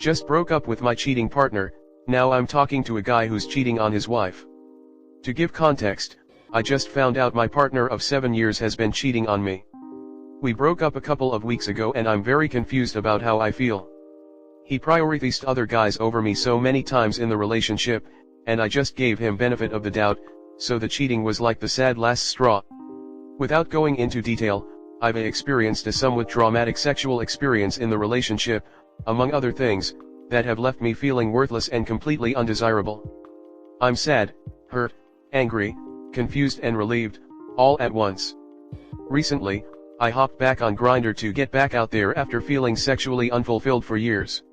Just broke up with my cheating partner, now I'm talking to a guy who's cheating on his wife. To give context, I just found out my partner of 7 years has been cheating on me. We broke up a couple of weeks ago and I'm very confused about how I feel. He prioritized other guys over me so many times in the relationship, and I just gave him benefit of the doubt, so the cheating was like the sad last straw. Without going into detail, I've experienced a somewhat traumatic sexual experience in the relationship, among other things, that have left me feeling worthless and completely undesirable. I'm sad, hurt, angry, confused and relieved, all at once. Recently, I hopped back on Grindr to get back out there after feeling sexually unfulfilled for years.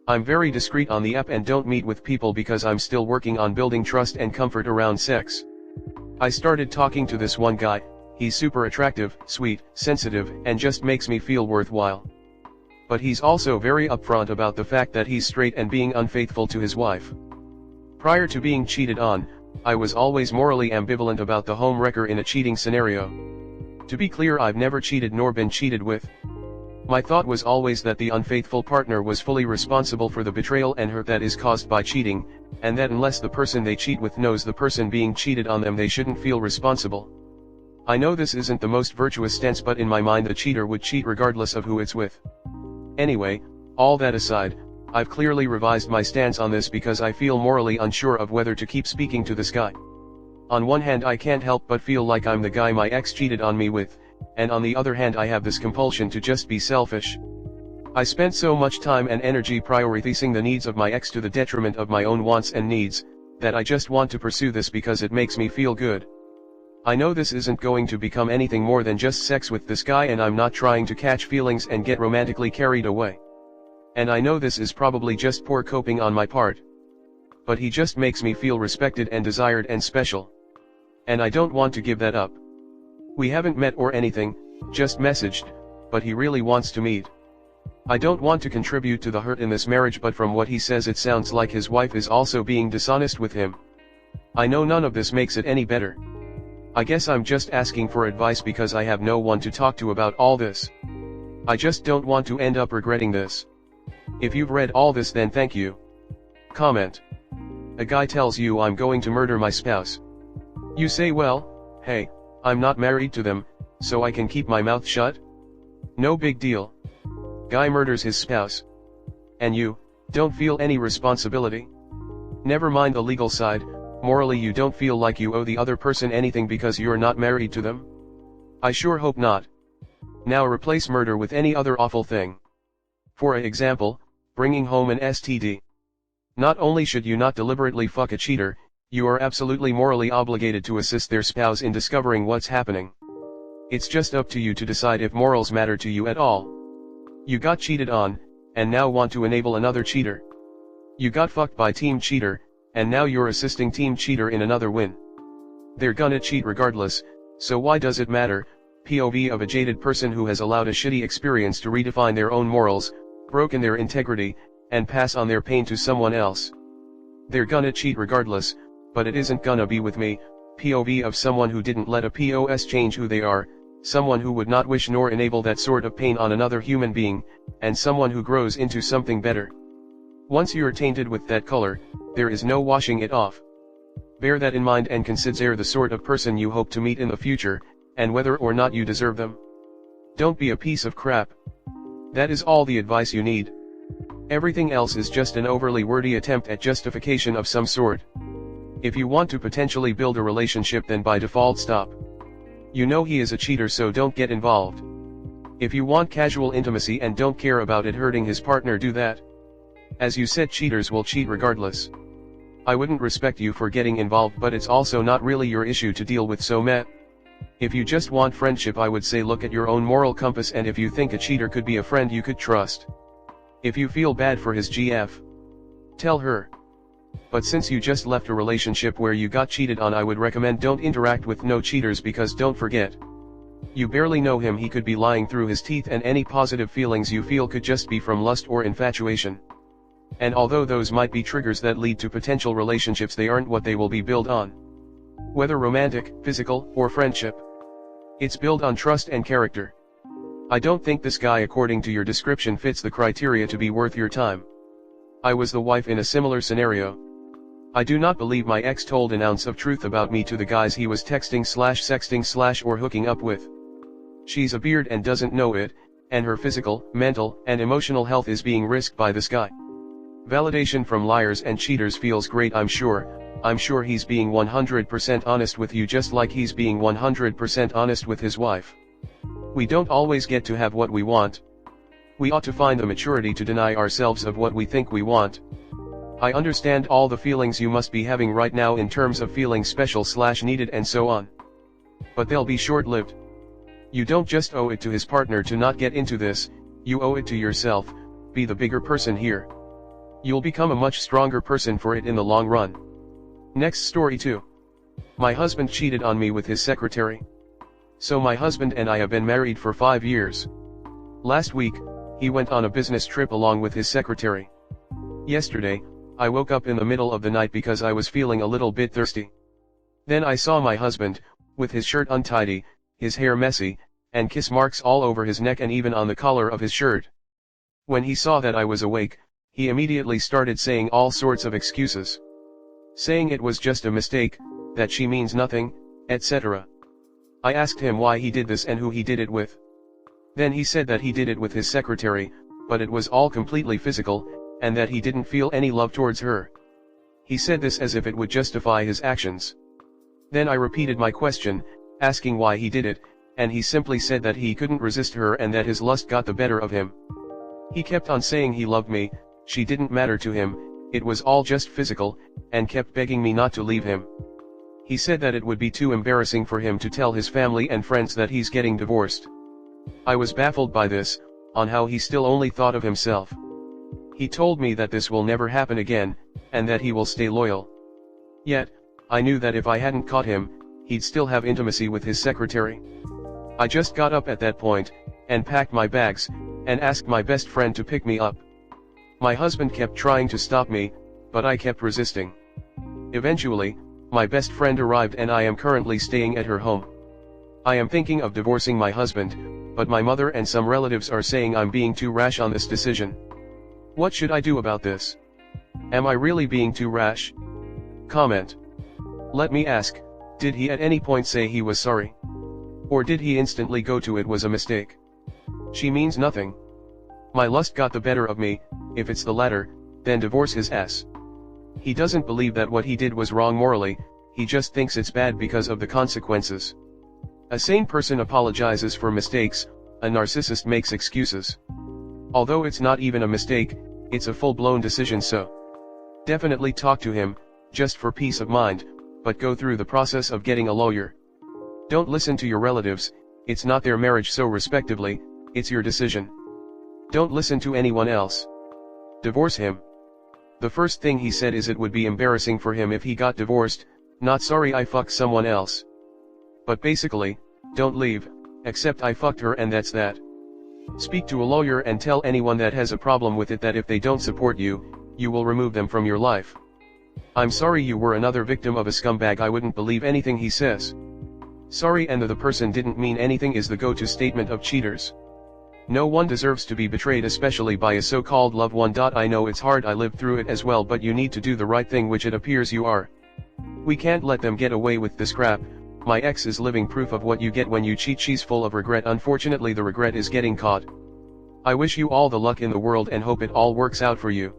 I'm very discreet on the app and don't meet with people because I'm still working on building trust and comfort around sex. I started talking to this one guy, he's super attractive, sweet, sensitive, and just makes me feel worthwhile. But he's also very upfront about the fact that he's straight and being unfaithful to his wife. Prior to being cheated on, I was always morally ambivalent about the home wrecker in a cheating scenario. To be clear, I've never cheated nor been cheated with. My thought was always that the unfaithful partner was fully responsible for the betrayal and hurt that is caused by cheating, and that unless the person they cheat with knows the person being cheated on them, they shouldn't feel responsible. I know this isn't the most virtuous stance, but in my mind the cheater would cheat regardless of who it's with. Anyway, all that aside, I've clearly revised my stance on this because I feel morally unsure of whether to keep speaking to this guy. On one hand, I can't help but feel like I'm the guy my ex cheated on me with, and on the other hand I have this compulsion to just be selfish. I spent so much time and energy prioritizing the needs of my ex to the detriment of my own wants and needs, that I just want to pursue this because it makes me feel good. I know this isn't going to become anything more than just sex with this guy, and I'm not trying to catch feelings and get romantically carried away. And I know this is probably just poor coping on my part. But he just makes me feel respected and desired and special. And I don't want to give that up. We haven't met or anything, just messaged, but he really wants to meet. I don't want to contribute to the hurt in this marriage, but from what he says it sounds like his wife is also being dishonest with him. I know none of this makes it any better. I guess I'm just asking for advice because I have no one to talk to about all this. I just don't want to end up regretting this. If you've read all this, then thank you. Comment. A guy tells you, I'm going to murder my spouse. You say, well, hey, I'm not married to them, so I can keep my mouth shut? No big deal. Guy murders his spouse. And you don't feel any responsibility? Never mind the legal side, morally you don't feel like you owe the other person anything because you're not married to them? I sure hope not. Now replace murder with any other awful thing. For example, bringing home an STD. Not only should you not deliberately fuck a cheater, you are absolutely morally obligated to assist their spouse in discovering what's happening. It's just up to you to decide if morals matter to you at all. You got cheated on, and now want to enable another cheater. You got fucked by team cheater, and now you're assisting team cheater in another win. They're gonna cheat regardless, so why does it matter? POV of a jaded person who has allowed a shitty experience to redefine their own morals, broken their integrity, and pass on their pain to someone else. They're gonna cheat regardless, but it isn't gonna be with me. POV of someone who didn't let a POS change who they are, someone who would not wish nor enable that sort of pain on another human being, and someone who grows into something better. Once you're tainted with that color, there is no washing it off. Bear that in mind and consider the sort of person you hope to meet in the future, and whether or not you deserve them. Don't be a piece of crap. That is all the advice you need. Everything else is just an overly wordy attempt at justification of some sort. If you want to potentially build a relationship, then by default stop. You know he is a cheater, so don't get involved. If you want casual intimacy and don't care about it hurting his partner, do that. As you said, cheaters will cheat regardless. I wouldn't respect you for getting involved, but it's also not really your issue to deal with, so meh. If you just want friendship, I would say look at your own moral compass, and if you think a cheater could be a friend you could trust. If you feel bad for his GF, tell her. But since you just left a relationship where you got cheated on, I would recommend don't interact with no cheaters, because don't forget, you barely know him. He could be lying through his teeth, and any positive feelings you feel could just be from lust or infatuation. And although those might be triggers that lead to potential relationships, they aren't what they will be built on. Whether romantic, physical, or friendship, it's built on trust and character. I don't think this guy, according to your description, fits the criteria to be worth your time. I was the wife in a similar scenario. I do not believe my ex told an ounce of truth about me to the guys he was texting/sexting/ or hooking up with. She's a beard and doesn't know it, and her physical, mental, and emotional health is being risked by this guy. Validation from liars and cheaters feels great, I'm sure. I'm sure he's being 100% honest with you, just like he's being 100% honest with his wife. We don't always get to have what we want. We ought to find the maturity to deny ourselves of what we think we want. I understand all the feelings you must be having right now in terms of feeling special/needed and so on. But they'll be short-lived. You don't just owe it to his partner to not get into this, you owe it to yourself. Be the bigger person here. You'll become a much stronger person for it in the long run. Next story 2. My husband cheated on me with his secretary. So my husband and I have been married for 5 years. Last week, he went on a business trip along with his secretary. Yesterday, I woke up in the middle of the night because I was feeling a little bit thirsty. Then I saw my husband, with his shirt untidy, his hair messy, and kiss marks all over his neck and even on the collar of his shirt. When he saw that I was awake, he immediately started saying all sorts of excuses. Saying it was just a mistake, that she means nothing, etc. I asked him why he did this and who he did it with. Then he said that he did it with his secretary, but it was all completely physical, and that he didn't feel any love towards her. He said this as if it would justify his actions. Then I repeated my question, asking why he did it, and he simply said that he couldn't resist her and that his lust got the better of him. He kept on saying he loved me, she didn't matter to him, it was all just physical, and kept begging me not to leave him. He said that it would be too embarrassing for him to tell his family and friends that he's getting divorced. I was baffled by this, on how he still only thought of himself. He told me that this will never happen again, and that he will stay loyal. Yet, I knew that if I hadn't caught him, he'd still have intimacy with his secretary. I just got up at that point, and packed my bags, and asked my best friend to pick me up. My husband kept trying to stop me, but I kept resisting. Eventually, my best friend arrived and I am currently staying at her home. I am thinking of divorcing my husband, but my mother and some relatives are saying I'm being too rash on this decision. What should I do about this? Am I really being too rash? Comment. Let me ask, did he at any point say he was sorry? Or did he instantly go to it was a mistake? She means nothing. My lust got the better of me. If it's the latter, then divorce his ass. He doesn't believe that what he did was wrong morally, he just thinks it's bad because of the consequences. A sane person apologizes for mistakes, a narcissist makes excuses. Although it's not even a mistake, it's a full-blown decision, so definitely talk to him, just for peace of mind, but go through the process of getting a lawyer. Don't listen to your relatives, it's not their marriage, so respectively, it's your decision. Don't listen to anyone else. Divorce him. The first thing he said is it would be embarrassing for him if he got divorced, not sorry I fucked someone else. But basically, don't leave, except I fucked her and that's that. Speak to a lawyer and tell anyone that has a problem with it that if they don't support you, you will remove them from your life. I'm sorry you were another victim of a scumbag, I wouldn't believe anything he says. Sorry and the person didn't mean anything is the go-to statement of cheaters. No one deserves to be betrayed, especially by a so-called loved one. I know it's hard, I lived through it as well, but you need to do the right thing, which it appears you are. We can't let them get away with this crap. My ex is living proof of what you get when you cheat. She's full of regret. Unfortunately, the regret is getting caught. I wish you all the luck in the world and hope it all works out for you.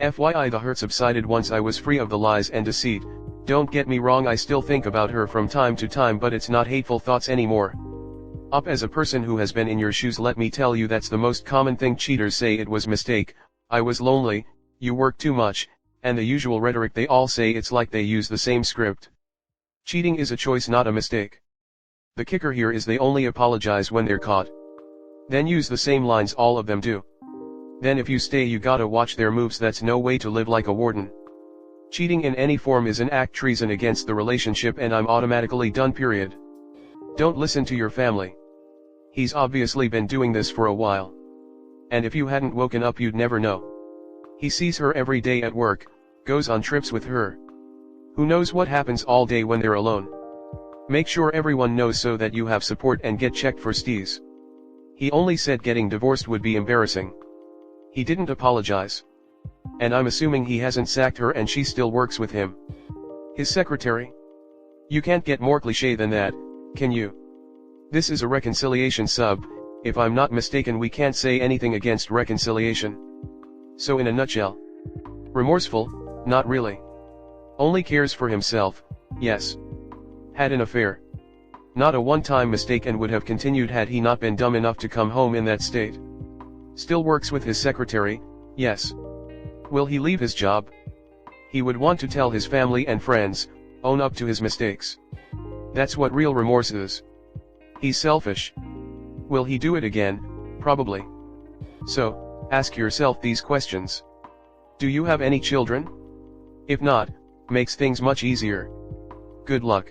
FYI, the hurt subsided once I was free of the lies and deceit. Don't get me wrong, I still think about her from time to time, but it's not hateful thoughts anymore. As a person who has been in your shoes, let me tell you that's the most common thing cheaters say. It was mistake, I was lonely, you work too much, and the usual rhetoric they all say. It's like they use the same script. Cheating is a choice, not a mistake. The kicker here is they only apologize when they're caught. Then use the same lines all of them do. Then if you stay, you gotta watch their moves. That's no way to live like a warden. Cheating in any form is an act treason against the relationship, and I'm automatically done, period. Don't listen to your family. He's obviously been doing this for a while. And if you hadn't woken up, you'd never know. He sees her every day at work, goes on trips with her. Who knows what happens all day when they're alone. Make sure everyone knows so that you have support and get checked for steez. He only said getting divorced would be embarrassing. He didn't apologize. And I'm assuming he hasn't sacked her and she still works with him. His secretary? You can't get more cliché than that, can you? This is a reconciliation sub. If I'm not mistaken, we can't say anything against reconciliation. So in a nutshell, remorseful, not really. Only cares for himself, yes. Had an affair. Not a one-time mistake and would have continued had he not been dumb enough to come home in that state. Still works with his secretary, yes. Will he leave his job? He would want to tell his family and friends, own up to his mistakes. That's what real remorse is. He's selfish. Will he do it again? Probably. So, ask yourself these questions. Do you have any children? If not, makes things much easier. Good luck.